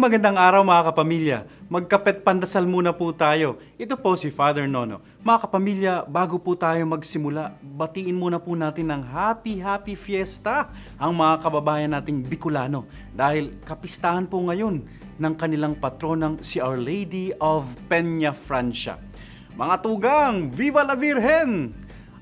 Magandang araw mga kapamilya. Magkapet pandasal muna po tayo. Ito po si Father Nono. Mga kapamilya, bago po tayo magsimula, batiin muna po natin ng happy fiesta ang mga kababayan nating Bicolano. Dahil kapistahan po ngayon ng kanilang patronang si Our Lady of Peña Francia. Mga tugang, Viva la Virgen!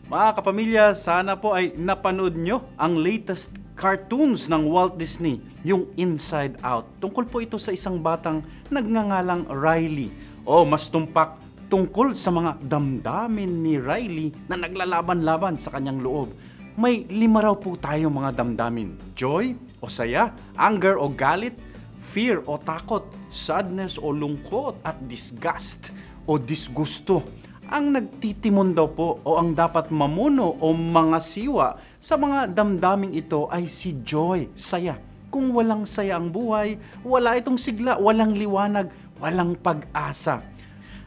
Mga kapamilya, sana po ay napanood nyo ang latest cartoons ng Walt Disney, yung Inside Out. Tungkol po ito sa isang batang nagngangalang Riley. O mas tumpak, tungkol sa mga damdamin ni Riley na naglalaban-laban sa kanyang loob. May 5 raw po tayo mga damdamin. Joy o saya, anger o galit, fear o takot, sadness o lungkot, at disgust o disgusto. Ang nagtitimon daw po o ang dapat mamuno o mga siwa sa mga damdaming ito ay si Joy, saya. Kung walang saya ang buhay, wala itong sigla, walang liwanag, walang pag-asa.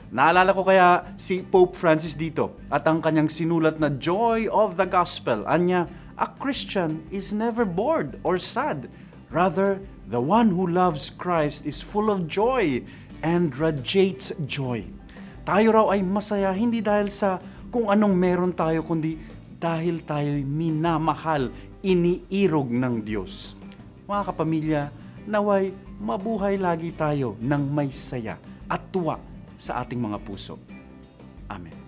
Naalala ko kaya si Pope Francis dito at ang kanyang sinulat na Joy of the Gospel. Anya, a Christian is never bored or sad. Rather, the one who loves Christ is full of joy and radiates joy. Tayo raw ay masaya hindi dahil sa kung anong meron tayo, kundi dahil tayo'y minamahal, iniirog ng Diyos. Mga kapamilya, naway mabuhay lagi tayo ng may saya at tuwa sa ating mga puso. Amen.